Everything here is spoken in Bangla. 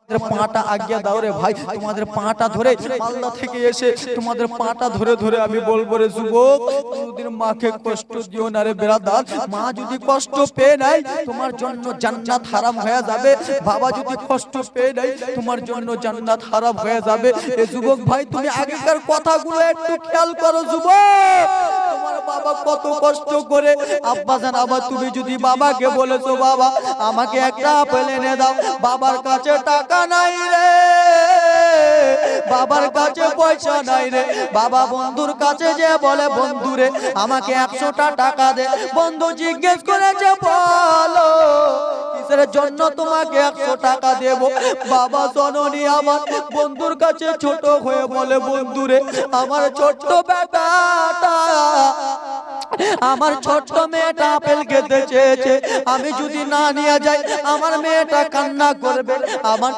পাটা আগিয়ে দাও রে ভাই, তোমাদের পাটা ধরে মালদা থেকে এসে তোমাদের পাটা ধরে ধরে আমি বলবো রে যুবক, কোনদিন মাকে কষ্ট দিও না রে বেরাদার। মা যদি কষ্ট পেয়ে নেয় তোমার জন্য জান্নাত হারাম হয়ে যাবে। বাবা যদি কষ্ট পেয়ে নেয় তোমার জন্য জান্নাত হারাম হয়ে যাবে। এ যুবক ভাই, তুমি আগেকার কথাগুলো একটু খেয়াল করো যুবক। তোমার বাবা কত কষ্ট করে, আব্বাজান আবার তুমি যদি বাবাকে বলেছো বাবা আমাকে একটা আপেল এনে দাও, বাবার কাছে টাকা নাই রে, বাবার কাছে পয়সা নাই রে, বাবা বন্ধুর কাছে যে বলে বন্ধু রে আমাকে 100টা টাকা দে। বন্ধু জিজ্ঞেস করেছে বলো কিসের জন্য তোমাকে 100 টাকা দেব? বাবা জননী আমার বন্ধুর কাছে ছোট হয়ে বলে বন্ধু রে আমার ছোট্ট বেটাটা, আমার ছোট্ট মেয়েটা আপেল খেতে চেয়েছে, আমি যদি না নিয়ে যাই আমার মেয়েটা কান্না করবে, আমার